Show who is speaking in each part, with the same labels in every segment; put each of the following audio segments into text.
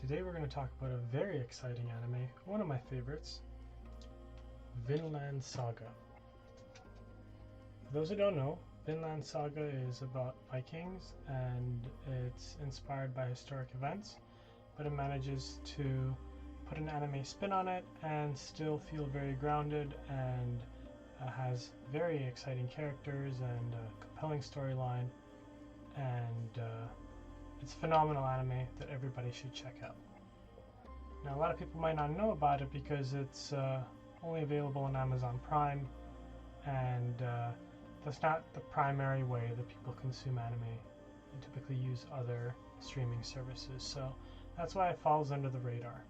Speaker 1: Today we're going to talk about a very exciting anime, one of my favorites, Vinland Saga. For those who don't know, Vinland Saga is about Vikings and it's inspired by historic events, but it manages to put an anime spin on it and still feel very grounded and has very exciting characters and a compelling storyline, and it's a phenomenal anime that everybody should check out. Now, a lot of people might not know about it because it's only available on Amazon Prime, and that's not the primary way that people consume anime. They typically use other streaming services, so that's why it falls under the radar.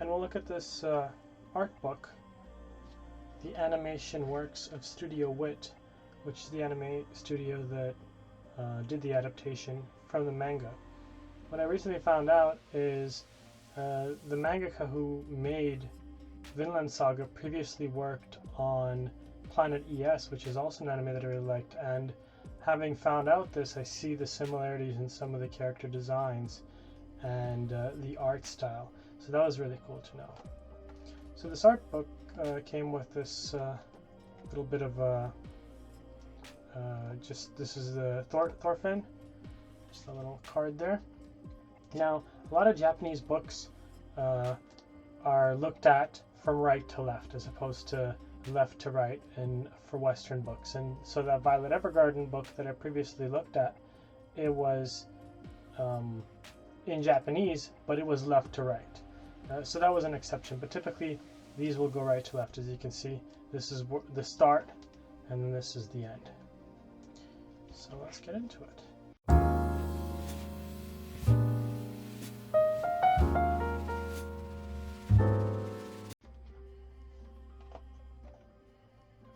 Speaker 1: And we'll look at this art book, The Animation Works of Studio Wit, which is the anime studio that did the adaptation from the manga. What I recently found out is the mangaka who made Vinland Saga previously worked on Planet ES, which is also an anime that I really liked, and having found out this, I see the similarities in some of the character designs and the art style. So that was really cool to know. So this art book came with this little bit of this is the Thorfinn, just a little card there. Now, a lot of Japanese books are looked at from right to left as opposed to left to right and for Western books. And so that Violet Evergarden book that I previously looked at, it was in Japanese, but it was left to right. So that was an exception, but typically these will go right to left. As you can see, this is the start and then this is the end. So let's get into it.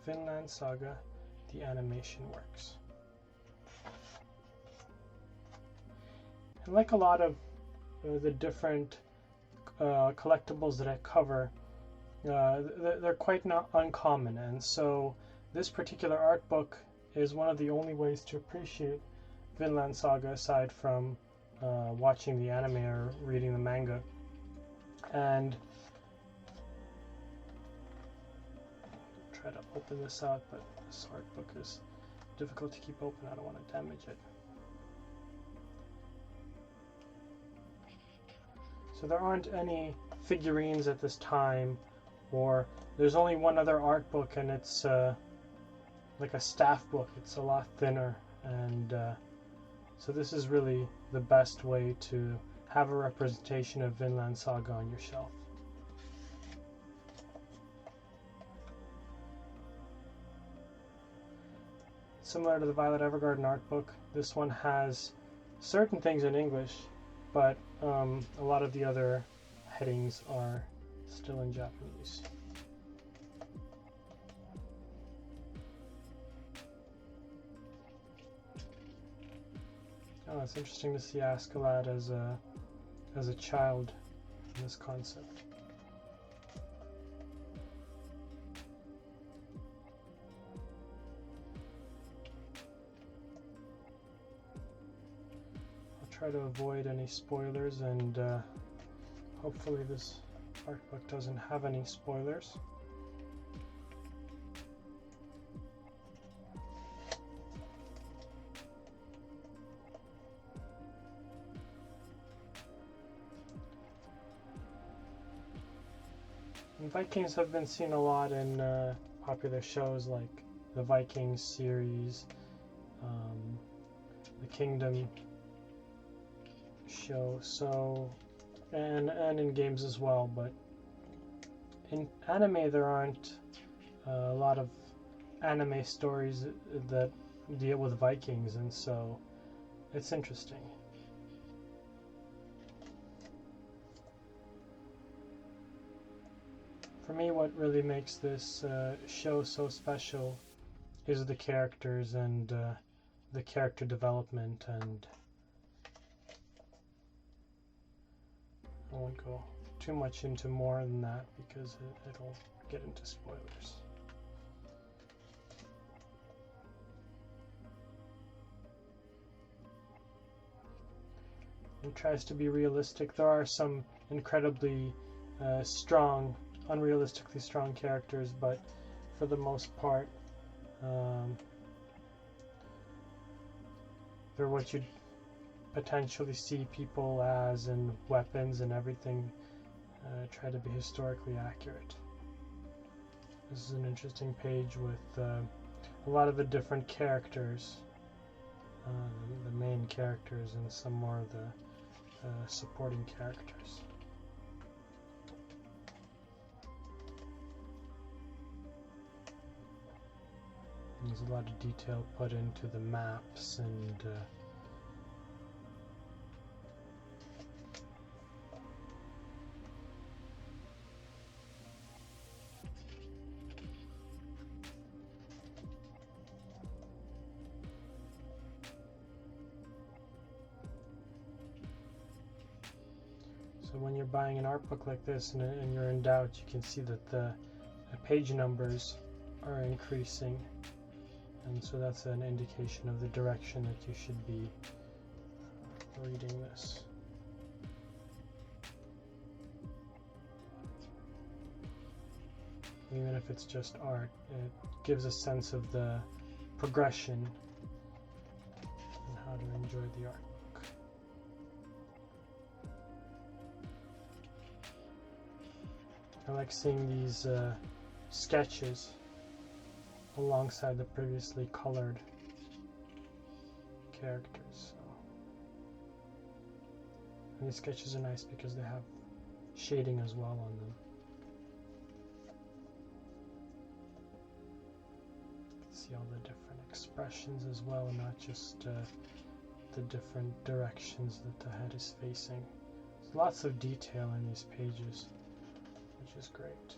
Speaker 1: Vinland Saga, The Animation Works. And like a lot of the different collectibles that I cover, they're quite not uncommon, and so this particular art book is one of the only ways to appreciate Vinland Saga aside from watching the anime or reading the manga. And try to open this out, but this art book is difficult to keep open. I don't want to damage it. So there aren't any figurines at this time, or there's only one other art book, and it's like a staff book. It's a lot thinner, and so this is really the best way to have a representation of Vinland Saga on your shelf. Similar to the Violet Evergarden art book, this one has certain things in English, but a lot of the other headings are still in Japanese. Oh, it's interesting to see Askeladd as a child in this concept. I'll try to avoid any spoilers, and hopefully this art book doesn't have any spoilers. And Vikings have been seen a lot in popular shows like the Vikings series, the Kingdom show, so and in games as well. But in anime, there aren't a lot of anime stories that deal with Vikings, and so it's interesting. For me, what really makes this show so special is the characters and the character development, and I won't go too much into more than that because it'll get into spoilers. It tries to be realistic. There are some incredibly strong, unrealistically strong characters, but for the most part, they're what you'd potentially see people as, and weapons and everything try to be historically accurate. This is an interesting page with a lot of the different characters, the main characters, and some more of the supporting characters. There's a lot of detail put into the maps and so when you're buying an art book like this and you're in doubt, you can see that the page numbers are increasing, and so that's an indication of the direction that you should be reading this. Even if it's just art, it gives a sense of the progression and how to enjoy the art book. I like seeing these sketches alongside the previously colored characters. So. And these sketches are nice because they have shading as well on them. See all the different expressions as well, not just the different directions that the head is facing. There's lots of detail in these pages, which is great.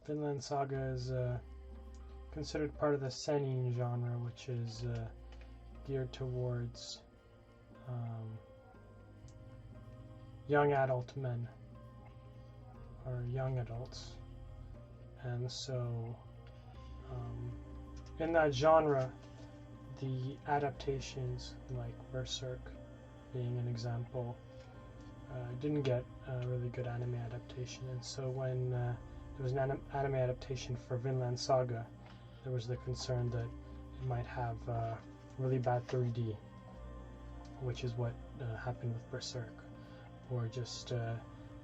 Speaker 1: Vinland Saga is considered part of the seinen genre, which is geared towards young adult men or young adults, and so in that genre, the adaptations like Berserk being an example didn't get a really good anime adaptation, and so when there was an anime adaptation for Vinland Saga, there was the concern that it might have really bad 3D, which is what happened with Berserk, or just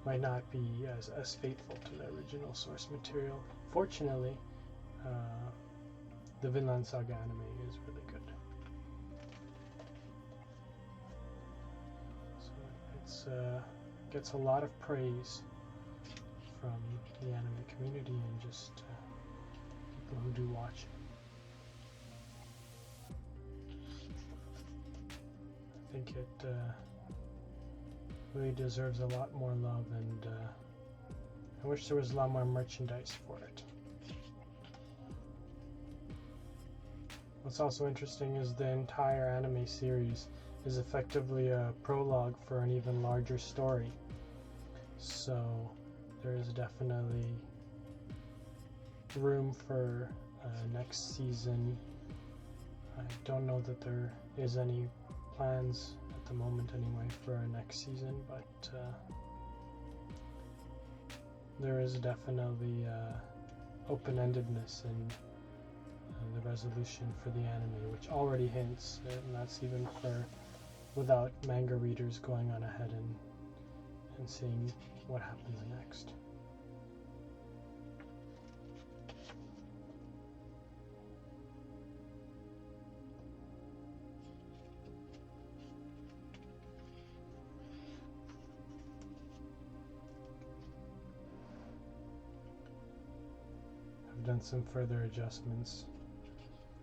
Speaker 1: might not be as faithful to the original source material. Fortunately, the Vinland Saga anime is really good. So it's gets a lot of praise from the anime community and just people who do watch it. I think it really deserves a lot more love, and I wish there was a lot more merchandise for it. What's also interesting is the entire anime series is effectively a prologue for an even larger story. So there is definitely room for next season. I don't know that there is any plans at the moment anyway for a next season, but there is definitely open-endedness in the resolution for the anime, which already hints, and that's even for without manga readers going on ahead and seeing what happens next. I've done some further adjustments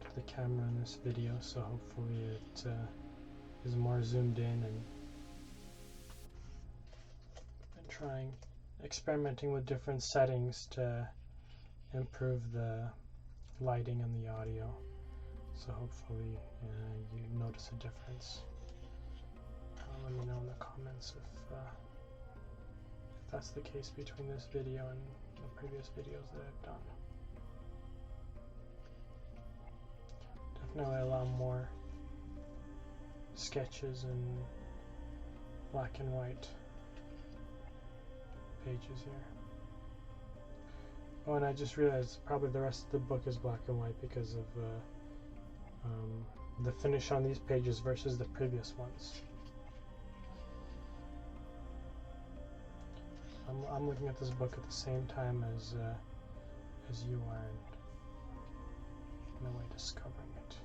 Speaker 1: to the camera in this video, so hopefully it is more zoomed in, and experimenting with different settings to improve the lighting and the audio. So hopefully you notice a difference. Let me know in the comments if that's the case between this video and the previous videos that I've done. Definitely a lot more sketches and black and white pages here. Oh, and I just realized probably the rest of the book is black and white because of the finish on these pages versus the previous ones. I'm looking at this book at the same time as you are, and in a way discovering it.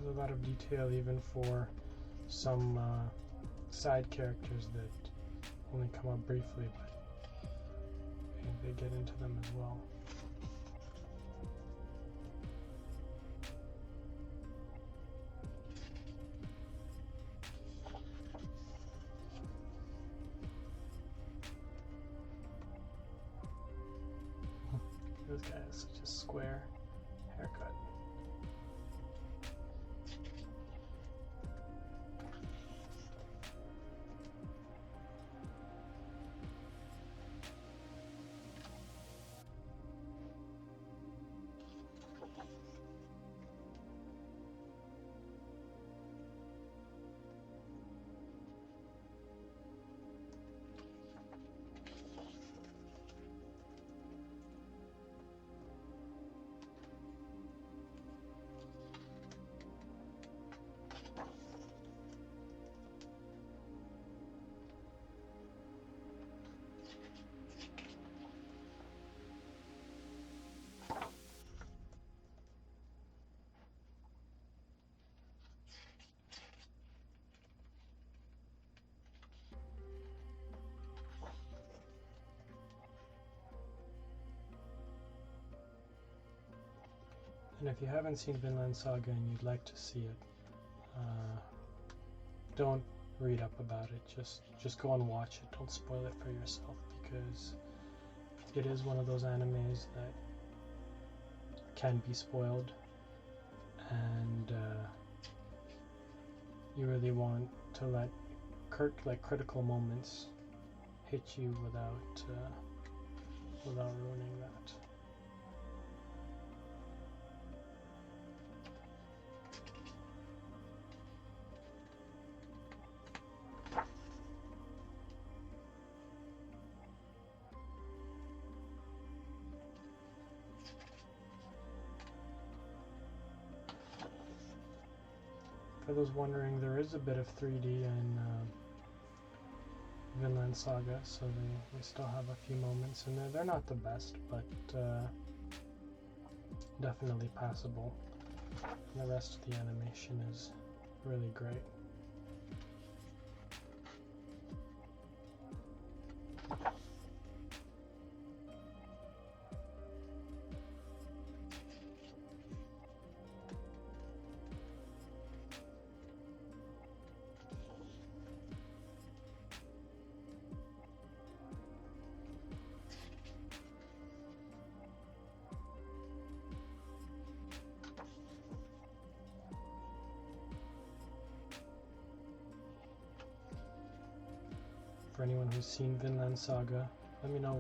Speaker 1: There's a lot of detail even for some side characters that only come up briefly, but they get into them as well. This guy has such a square haircut. And if you haven't seen Vinland Saga and you'd like to see it, don't read up about it. Just go and watch it. Don't spoil it for yourself, because it is one of those animes that can be spoiled, and you really want to let critical moments hit you without ruining that. For those wondering, there is a bit of 3D in Vinland Saga, so they still have a few moments in there. They're not the best, but definitely passable. And the rest of the animation is really great. For anyone who's seen Vinland Saga, let me know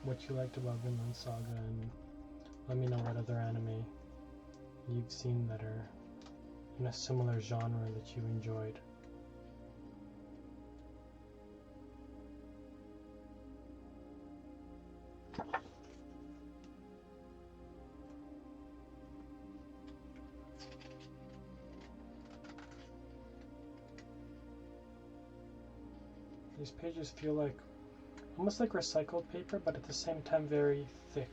Speaker 1: what you liked about Vinland Saga, and let me know what other anime you've seen that are in a similar genre that you enjoyed. These pages feel like almost like recycled paper, but at the same time very thick.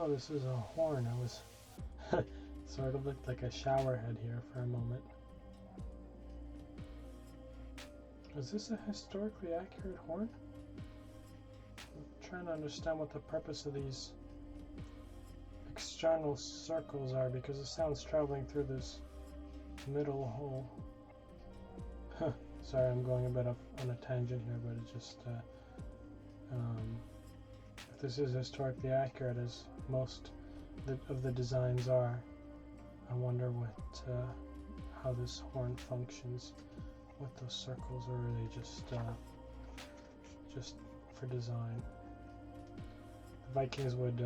Speaker 1: Oh, this is a horn. I was sort of looked like a shower head here for a moment. Is this a historically accurate horn? I'm trying to understand what the purpose of these external circles are, because the sound's traveling through this middle hole. Sorry, I'm going a bit off on a tangent here, but it's just if this is historically accurate, as most of the designs are, I wonder what how this horn functions. What those circles are really just for design. The Vikings would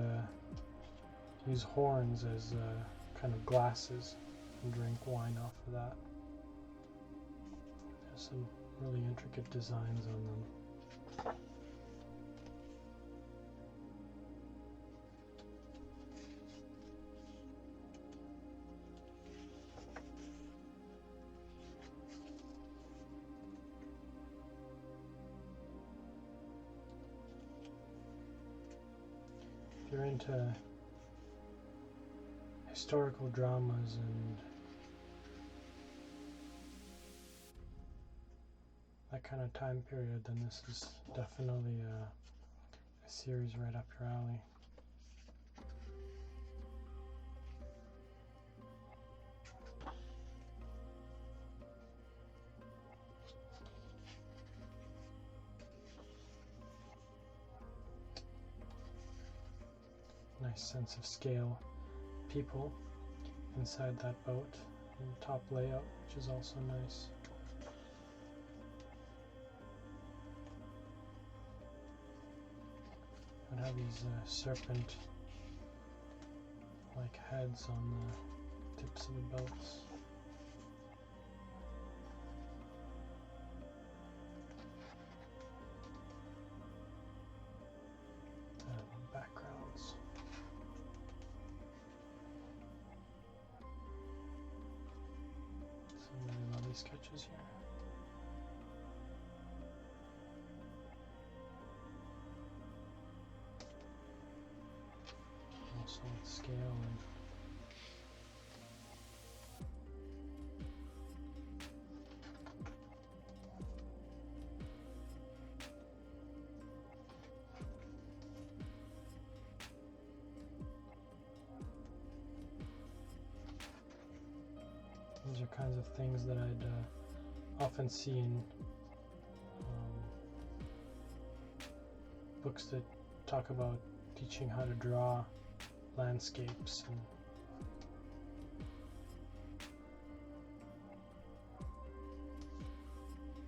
Speaker 1: use horns as kind of glasses and drink wine off of that. There's some really intricate designs on them. If you're into historical dramas and that kind of time period, then this is definitely a series right up your alley. Nice sense of scale. People inside that boat, and top layout, which is also nice. Would have these serpent like heads on the tips of the boats. Backgrounds. Some really lovely sketches here. Also with scale and these are kinds of things that I'd often see in books that talk about teaching how to draw landscapes and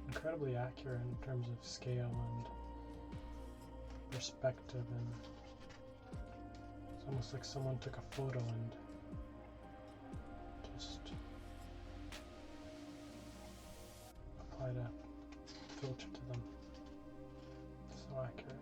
Speaker 1: incredibly accurate in terms of scale and perspective, and it's almost like someone took a photo and just applied a filter to them. So accurate.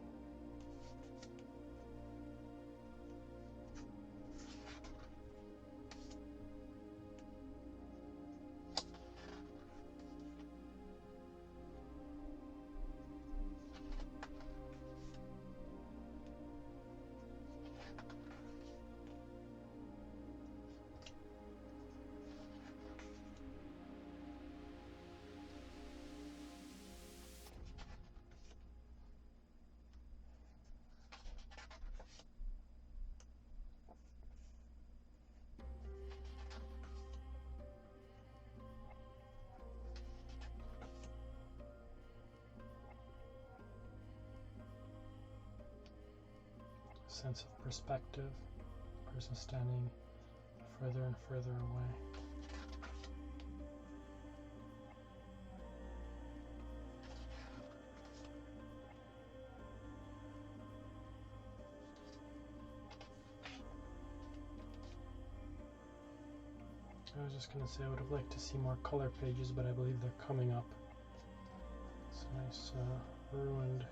Speaker 1: Sense of perspective, person standing further and further away. I was just going to say I would have liked to see more color pages, but I believe they're coming up. It's a nice ruined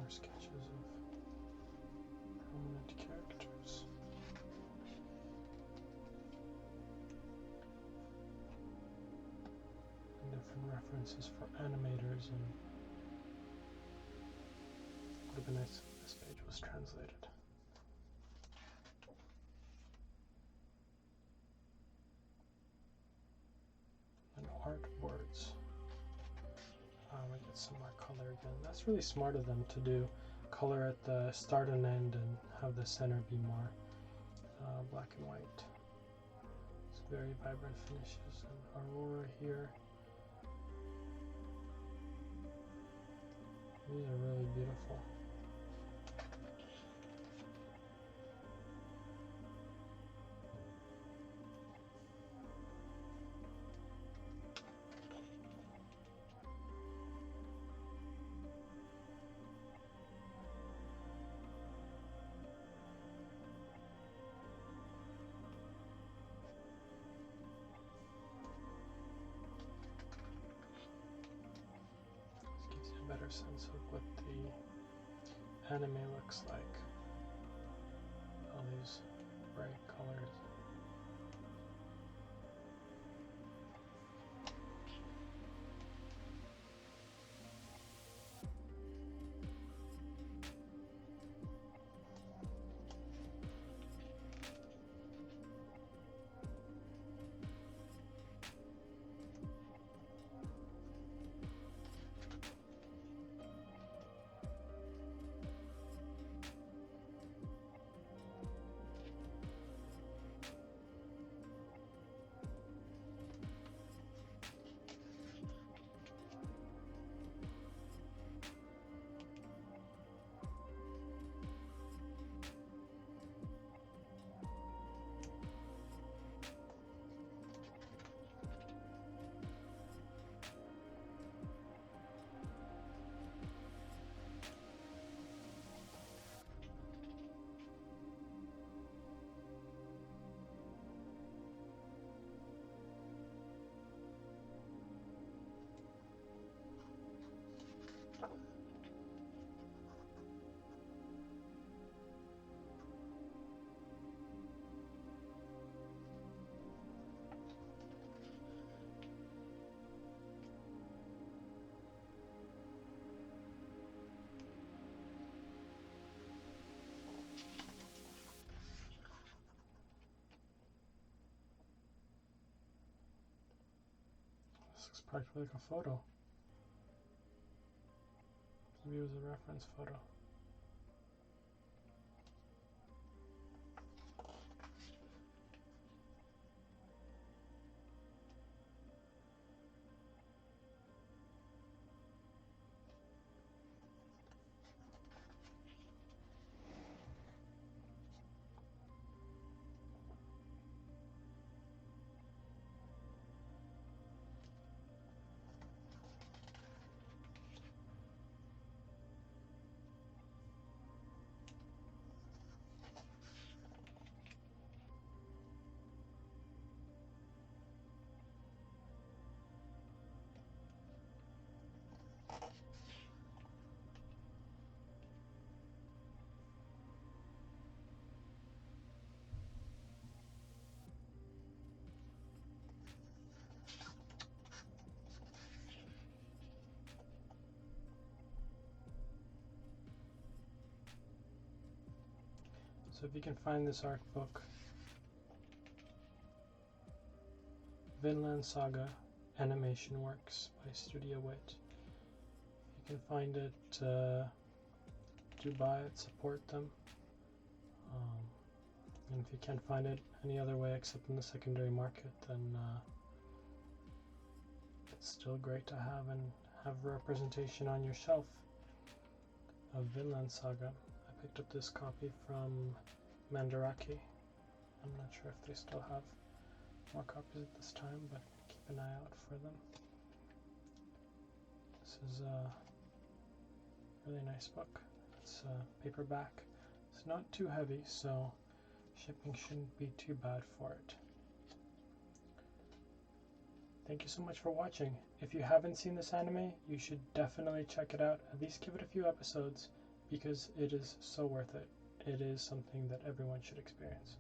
Speaker 1: more sketches of prominent characters. And different references for animators, and it would have been nice if this page was translated. And artboards. We get some more color again. That's really smart of them to do color at the start and end and have the center be more black and white. It's very vibrant finishes. And Aurora here. These are really beautiful. Better sense of what the anime looks like. All these bright colors. This looks practically like a photo. Maybe it was a reference photo. So if you can find this art book, Vinland Saga Animation Works by Studio Wit. You can find it, do buy it, support them. And if you can't find it any other way except in the secondary market, then it's still great to have and have representation on your shelf of Vinland Saga. I picked up this copy from Mandarake. I'm not sure if they still have more copies at this time, but keep an eye out for them. This is a really nice book. It's paperback. It's not too heavy, so shipping shouldn't be too bad for it. Thank you so much for watching. If you haven't seen this anime, you should definitely check it out. At least give it a few episodes because it is so worth it. It is something that everyone should experience.